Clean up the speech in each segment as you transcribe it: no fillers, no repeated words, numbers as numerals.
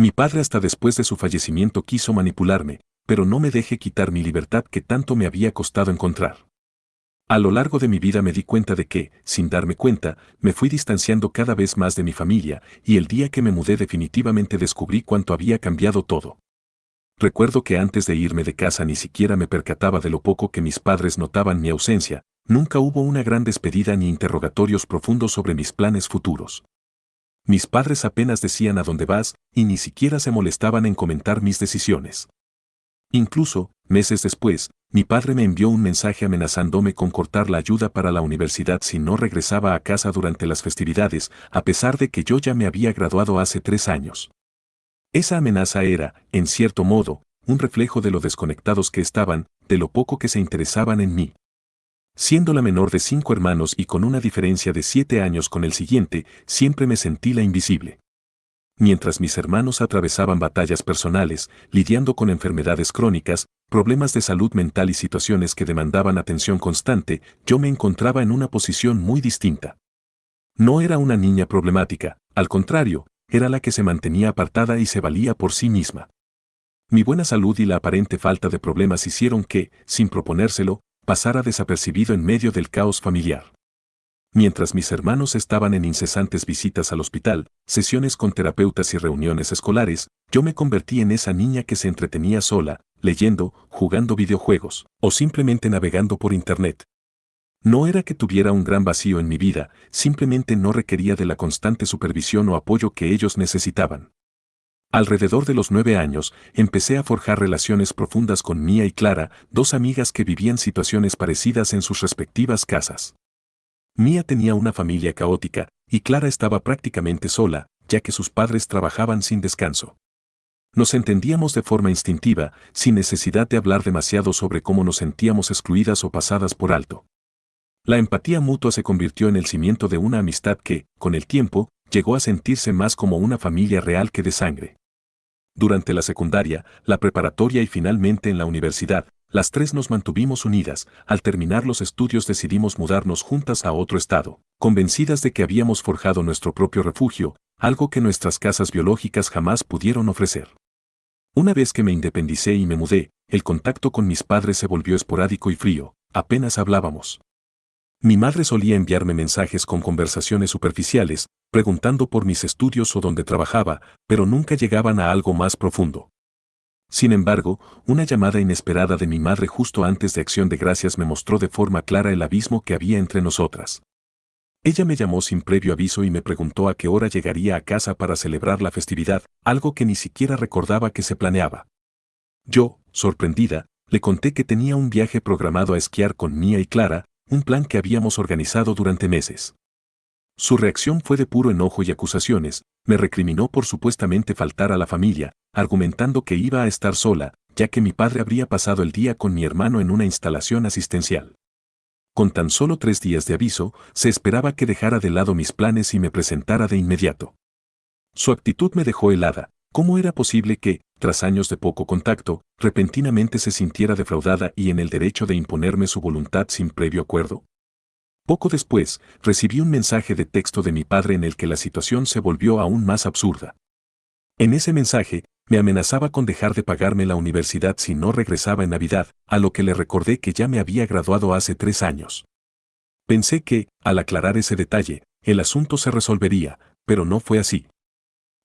Mi padre hasta después de su fallecimiento quiso manipularme, pero no me dejé quitar mi libertad que tanto me había costado encontrar. A lo largo de mi vida me di cuenta de que, sin darme cuenta, me fui distanciando cada vez más de mi familia, y el día que me mudé definitivamente descubrí cuánto había cambiado todo. Recuerdo que antes de irme de casa ni siquiera me percataba de lo poco que mis padres notaban mi ausencia, nunca hubo una gran despedida ni interrogatorios profundos sobre mis planes futuros. Mis padres apenas decían a dónde vas, y ni siquiera se molestaban en comentar mis decisiones. Incluso, meses después, mi padre me envió un mensaje amenazándome con cortar la ayuda para la universidad si no regresaba a casa durante las festividades, a pesar de que yo ya me había graduado hace 3 años. Esa amenaza era, en cierto modo, un reflejo de lo desconectados que estaban, de lo poco que se interesaban en mí. Siendo la menor de 5 hermanos y con una diferencia de 7 años con el siguiente, siempre me sentí la invisible. Mientras mis hermanos atravesaban batallas personales, lidiando con enfermedades crónicas, problemas de salud mental y situaciones que demandaban atención constante, yo me encontraba en una posición muy distinta. No era una niña problemática, al contrario, era la que se mantenía apartada y se valía por sí misma. Mi buena salud y la aparente falta de problemas hicieron que, sin proponérselo, pasara desapercibido en medio del caos familiar. Mientras mis hermanos estaban en incesantes visitas al hospital, sesiones con terapeutas y reuniones escolares, yo me convertí en esa niña que se entretenía sola, leyendo, jugando videojuegos, o simplemente navegando por internet. No era que tuviera un gran vacío en mi vida, simplemente no requería de la constante supervisión o apoyo que ellos necesitaban. Alrededor de los 9 años, empecé a forjar relaciones profundas con Mía y Clara, dos amigas que vivían situaciones parecidas en sus respectivas casas. Mía tenía una familia caótica, y Clara estaba prácticamente sola, ya que sus padres trabajaban sin descanso. Nos entendíamos de forma instintiva, sin necesidad de hablar demasiado sobre cómo nos sentíamos excluidas o pasadas por alto. La empatía mutua se convirtió en el cimiento de una amistad que, con el tiempo, llegó a sentirse más como una familia real que de sangre. Durante la secundaria, la preparatoria y finalmente en la universidad, las tres nos mantuvimos unidas. Al terminar los estudios decidimos mudarnos juntas a otro estado, convencidas de que habíamos forjado nuestro propio refugio, algo que nuestras casas biológicas jamás pudieron ofrecer. Una vez que me independicé y me mudé, el contacto con mis padres se volvió esporádico y frío, apenas hablábamos. Mi madre solía enviarme mensajes con conversaciones superficiales, preguntando por mis estudios o dónde trabajaba, pero nunca llegaban a algo más profundo. Sin embargo, una llamada inesperada de mi madre justo antes de Acción de Gracias me mostró de forma clara el abismo que había entre nosotras. Ella me llamó sin previo aviso y me preguntó a qué hora llegaría a casa para celebrar la festividad, algo que ni siquiera recordaba que se planeaba. Yo, sorprendida, le conté que tenía un viaje programado a esquiar con Mía y Clara, un plan que habíamos organizado durante meses. Su reacción fue de puro enojo y acusaciones, me recriminó por supuestamente faltar a la familia, argumentando que iba a estar sola, ya que mi padre habría pasado el día con mi hermano en una instalación asistencial. Con tan solo 3 días de aviso, se esperaba que dejara de lado mis planes y me presentara de inmediato. Su actitud me dejó helada. ¿Cómo era posible que, tras años de poco contacto, repentinamente se sintiera defraudada y en el derecho de imponerme su voluntad sin previo acuerdo? Poco después, recibí un mensaje de texto de mi padre en el que la situación se volvió aún más absurda. En ese mensaje, me amenazaba con dejar de pagarme la universidad si no regresaba en Navidad, a lo que le recordé que ya me había graduado hace 3 años. Pensé que, al aclarar ese detalle, el asunto se resolvería, pero no fue así.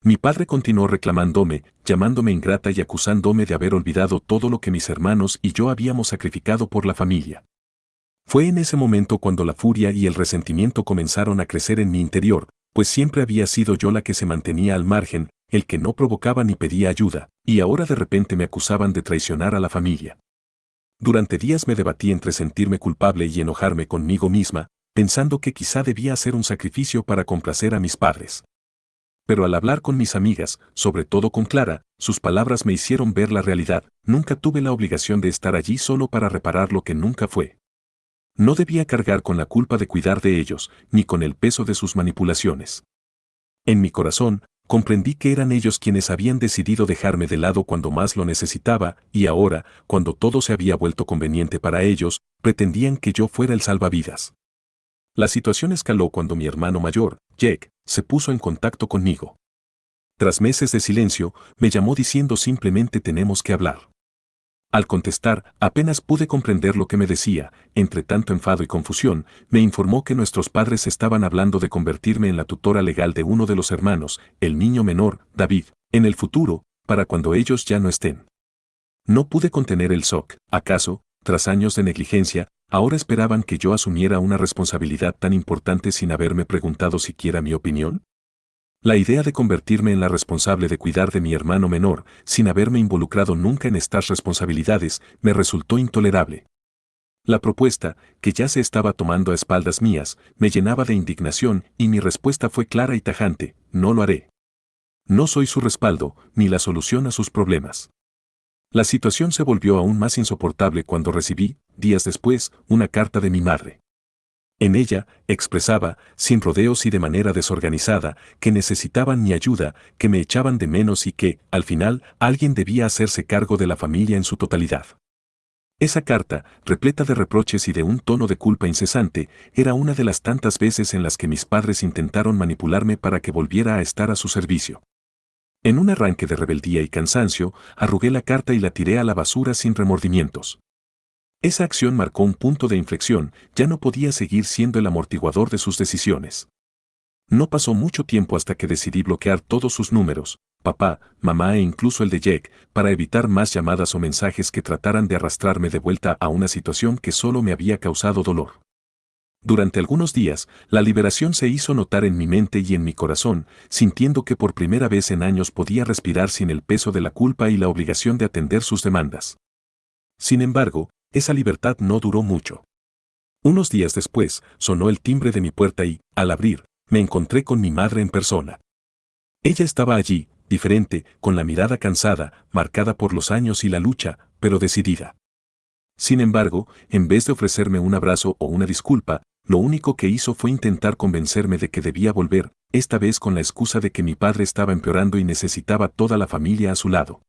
Mi padre continuó reclamándome, llamándome ingrata y acusándome de haber olvidado todo lo que mis hermanos y yo habíamos sacrificado por la familia. Fue en ese momento cuando la furia y el resentimiento comenzaron a crecer en mi interior, pues siempre había sido yo la que se mantenía al margen, el que no provocaba ni pedía ayuda, y ahora de repente me acusaban de traicionar a la familia. Durante días me debatí entre sentirme culpable y enojarme conmigo misma, pensando que quizá debía hacer un sacrificio para complacer a mis padres. Pero al hablar con mis amigas, sobre todo con Clara, sus palabras me hicieron ver la realidad. Nunca tuve la obligación de estar allí solo para reparar lo que nunca fue. No debía cargar con la culpa de cuidar de ellos, ni con el peso de sus manipulaciones. En mi corazón, comprendí que eran ellos quienes habían decidido dejarme de lado cuando más lo necesitaba, y ahora, cuando todo se había vuelto conveniente para ellos, pretendían que yo fuera el salvavidas. La situación escaló cuando mi hermano mayor, Jake, se puso en contacto conmigo. Tras meses de silencio, me llamó diciendo simplemente tenemos que hablar. Al contestar, apenas pude comprender lo que me decía. Entre tanto enfado y confusión, me informó que nuestros padres estaban hablando de convertirme en la tutora legal de uno de los hermanos, el niño menor, David, en el futuro, para cuando ellos ya no estén. No pude contener el shock. ¿Acaso, tras años de negligencia, ahora esperaban que yo asumiera una responsabilidad tan importante sin haberme preguntado siquiera mi opinión? La idea de convertirme en la responsable de cuidar de mi hermano menor, sin haberme involucrado nunca en estas responsabilidades, me resultó intolerable. La propuesta, que ya se estaba tomando a espaldas mías, me llenaba de indignación y mi respuesta fue clara y tajante: no lo haré. No soy su respaldo, ni la solución a sus problemas. La situación se volvió aún más insoportable cuando recibí, días después, una carta de mi madre. En ella, expresaba, sin rodeos y de manera desorganizada, que necesitaban mi ayuda, que me echaban de menos y que, al final, alguien debía hacerse cargo de la familia en su totalidad. Esa carta, repleta de reproches y de un tono de culpa incesante, era una de las tantas veces en las que mis padres intentaron manipularme para que volviera a estar a su servicio. En un arranque de rebeldía y cansancio, arrugué la carta y la tiré a la basura sin remordimientos. Esa acción marcó un punto de inflexión. Ya no podía seguir siendo el amortiguador de sus decisiones. No pasó mucho tiempo hasta que decidí bloquear todos sus números, papá, mamá e incluso el de Jack, para evitar más llamadas o mensajes que trataran de arrastrarme de vuelta a una situación que solo me había causado dolor. Durante algunos días, la liberación se hizo notar en mi mente y en mi corazón, sintiendo que por primera vez en años podía respirar sin el peso de la culpa y la obligación de atender sus demandas. Sin embargo, esa libertad no duró mucho. Unos días después, sonó el timbre de mi puerta y, al abrir, me encontré con mi madre en persona. Ella estaba allí, diferente, con la mirada cansada, marcada por los años y la lucha, pero decidida. Sin embargo, en vez de ofrecerme un abrazo o una disculpa, lo único que hizo fue intentar convencerme de que debía volver, esta vez con la excusa de que mi padre estaba empeorando y necesitaba toda la familia a su lado.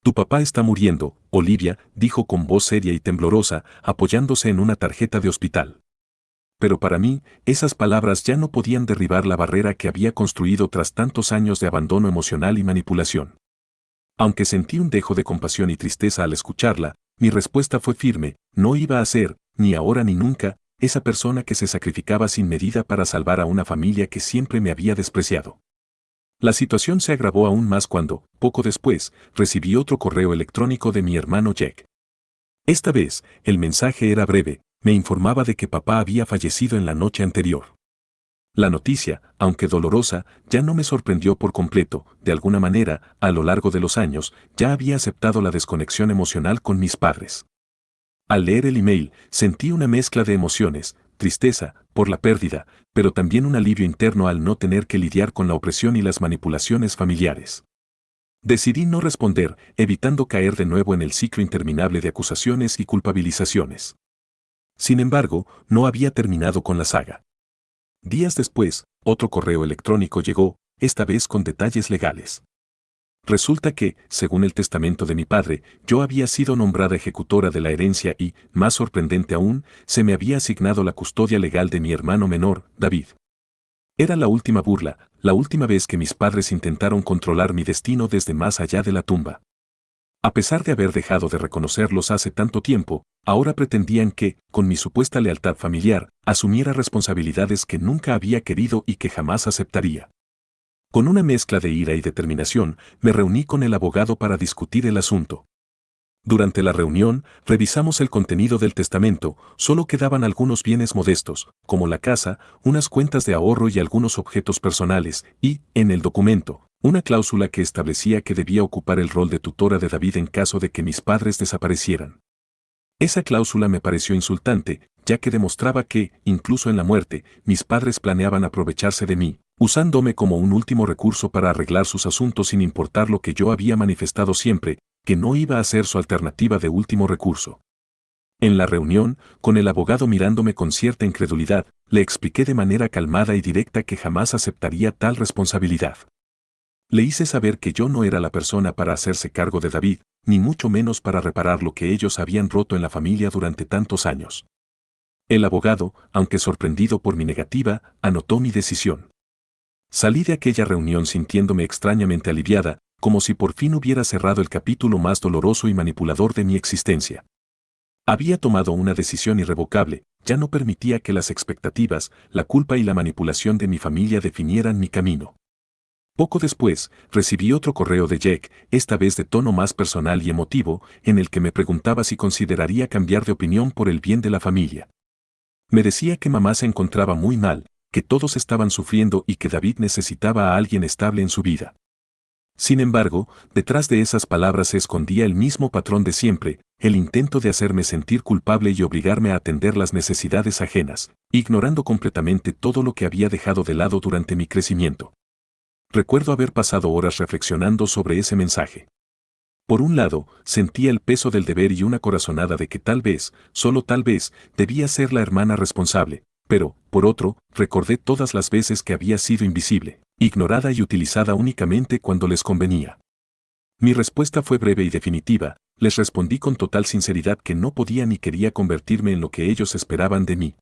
Tu papá está muriendo, Olivia, dijo con voz seria y temblorosa, apoyándose en una tarjeta de hospital. Pero para mí, esas palabras ya no podían derribar la barrera que había construido tras tantos años de abandono emocional y manipulación. Aunque sentí un dejo de compasión y tristeza al escucharla, mi respuesta fue firme: no iba a ser, ni ahora ni nunca, esa persona que se sacrificaba sin medida para salvar a una familia que siempre me había despreciado. La situación se agravó aún más cuando, poco después, recibí otro correo electrónico de mi hermano Jack. Esta vez, el mensaje era breve, me informaba de que papá había fallecido en la noche anterior. La noticia, aunque dolorosa, ya no me sorprendió por completo. De alguna manera, a lo largo de los años, ya había aceptado la desconexión emocional con mis padres. Al leer el email, sentí una mezcla de emociones: tristeza, por la pérdida, pero también un alivio interno al no tener que lidiar con la opresión y las manipulaciones familiares. Decidí no responder, evitando caer de nuevo en el ciclo interminable de acusaciones y culpabilizaciones. Sin embargo, no había terminado con la saga. Días después, otro correo electrónico llegó, esta vez con detalles legales. Resulta que, según el testamento de mi padre, yo había sido nombrada ejecutora de la herencia y, más sorprendente aún, se me había asignado la custodia legal de mi hermano menor, David. Era la última burla, la última vez que mis padres intentaron controlar mi destino desde más allá de la tumba. A pesar de haber dejado de reconocerlos hace tanto tiempo, ahora pretendían que, con mi supuesta lealtad familiar, asumiera responsabilidades que nunca había querido y que jamás aceptaría. Con una mezcla de ira y determinación, me reuní con el abogado para discutir el asunto. Durante la reunión, revisamos el contenido del testamento. Solo quedaban algunos bienes modestos, como la casa, unas cuentas de ahorro y algunos objetos personales, y, en el documento, una cláusula que establecía que debía ocupar el rol de tutora de David en caso de que mis padres desaparecieran. Esa cláusula me pareció insultante, ya que demostraba que, incluso en la muerte, mis padres planeaban aprovecharse de mí, usándome como un último recurso para arreglar sus asuntos sin importar lo que yo había manifestado siempre, que no iba a ser su alternativa de último recurso. En la reunión, con el abogado mirándome con cierta incredulidad, le expliqué de manera calmada y directa que jamás aceptaría tal responsabilidad. Le hice saber que yo no era la persona para hacerse cargo de David, ni mucho menos para reparar lo que ellos habían roto en la familia durante tantos años. El abogado, aunque sorprendido por mi negativa, anotó mi decisión. Salí de aquella reunión sintiéndome extrañamente aliviada, como si por fin hubiera cerrado el capítulo más doloroso y manipulador de mi existencia. Había tomado una decisión irrevocable, ya no permitía que las expectativas, la culpa y la manipulación de mi familia definieran mi camino. Poco después, recibí otro correo de Jack, esta vez de tono más personal y emotivo, en el que me preguntaba si consideraría cambiar de opinión por el bien de la familia. Me decía que mamá se encontraba muy mal, que todos estaban sufriendo y que David necesitaba a alguien estable en su vida. Sin embargo, detrás de esas palabras se escondía el mismo patrón de siempre, el intento de hacerme sentir culpable y obligarme a atender las necesidades ajenas, ignorando completamente todo lo que había dejado de lado durante mi crecimiento. Recuerdo haber pasado horas reflexionando sobre ese mensaje. Por un lado, sentía el peso del deber y una corazonada de que tal vez, solo tal vez, debía ser la hermana responsable, pero, por otro, recordé todas las veces que había sido invisible, ignorada y utilizada únicamente cuando les convenía. Mi respuesta fue breve y definitiva, les respondí con total sinceridad que no podía ni quería convertirme en lo que ellos esperaban de mí.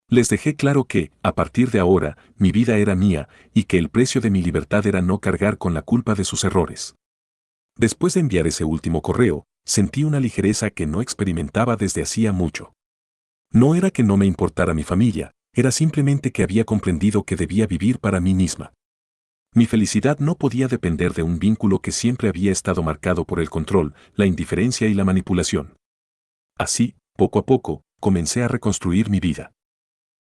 Les dejé claro que, a partir de ahora, mi vida era mía, y que el precio de mi libertad era no cargar con la culpa de sus errores. Después de enviar ese último correo, sentí una ligereza que no experimentaba desde hacía mucho. No era que no me importara mi familia, era simplemente que había comprendido que debía vivir para mí misma. Mi felicidad no podía depender de un vínculo que siempre había estado marcado por el control, la indiferencia y la manipulación. Así, poco a poco, comencé a reconstruir mi vida.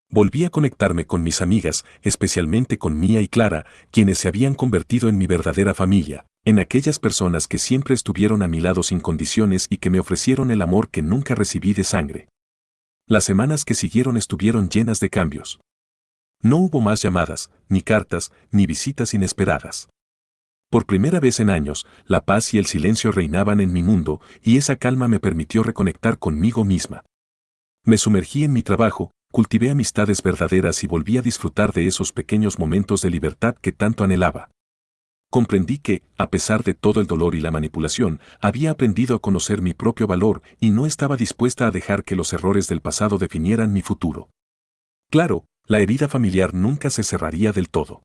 Volví a conectarme con mis amigas, especialmente con Mía y Clara, quienes se habían convertido en mi verdadera familia, en aquellas personas que siempre estuvieron a mi lado sin condiciones y que me ofrecieron el amor que nunca recibí de sangre. Las semanas que siguieron estuvieron llenas de cambios. No hubo más llamadas, ni cartas, ni visitas inesperadas. Por primera vez en años, la paz y el silencio reinaban en mi mundo, y esa calma me permitió reconectar conmigo misma. Me sumergí en mi trabajo, cultivé amistades verdaderas y volví a disfrutar de esos pequeños momentos de libertad que tanto anhelaba. Comprendí que, a pesar de todo el dolor y la manipulación, había aprendido a conocer mi propio valor y no estaba dispuesta a dejar que los errores del pasado definieran mi futuro. Claro, la herida familiar nunca se cerraría del todo.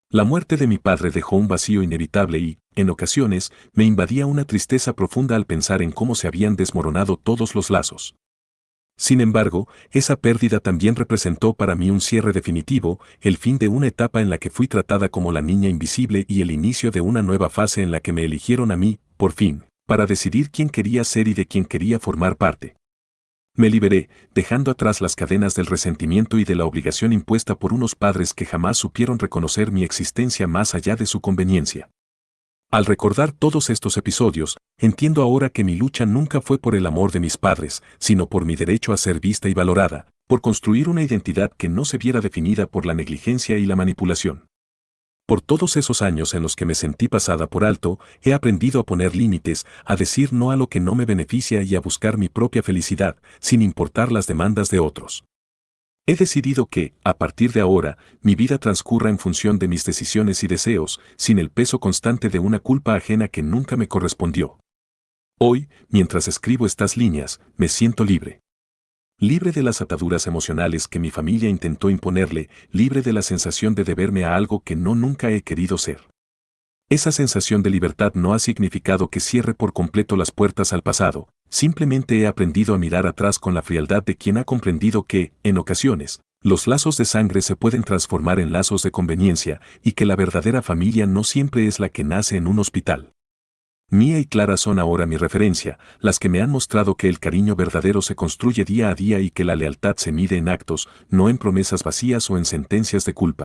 La muerte de mi padre dejó un vacío inevitable y, en ocasiones, me invadía una tristeza profunda al pensar en cómo se habían desmoronado todos los lazos. Sin embargo, esa pérdida también representó para mí un cierre definitivo, el fin de una etapa en la que fui tratada como la niña invisible y el inicio de una nueva fase en la que me eligieron a mí, por fin, para decidir quién quería ser y de quién quería formar parte. Me liberé, dejando atrás las cadenas del resentimiento y de la obligación impuesta por unos padres que jamás supieron reconocer mi existencia más allá de su conveniencia. Al recordar todos estos episodios, entiendo ahora que mi lucha nunca fue por el amor de mis padres, sino por mi derecho a ser vista y valorada, por construir una identidad que no se viera definida por la negligencia y la manipulación. Por todos esos años en los que me sentí pasada por alto, he aprendido a poner límites, a decir no a lo que no me beneficia y a buscar mi propia felicidad, sin importar las demandas de otros. He decidido que, a partir de ahora, mi vida transcurra en función de mis decisiones y deseos, sin el peso constante de una culpa ajena que nunca me correspondió. Hoy, mientras escribo estas líneas, me siento libre. Libre de las ataduras emocionales que mi familia intentó imponerle, libre de la sensación de deberme a algo que nunca he querido ser. Esa sensación de libertad no ha significado que cierre por completo las puertas al pasado, simplemente he aprendido a mirar atrás con la frialdad de quien ha comprendido que, en ocasiones, los lazos de sangre se pueden transformar en lazos de conveniencia y que la verdadera familia no siempre es la que nace en un hospital. Mía y Clara son ahora mi referencia, las que me han mostrado que el cariño verdadero se construye día a día y que la lealtad se mide en actos, no en promesas vacías o en sentencias de culpa.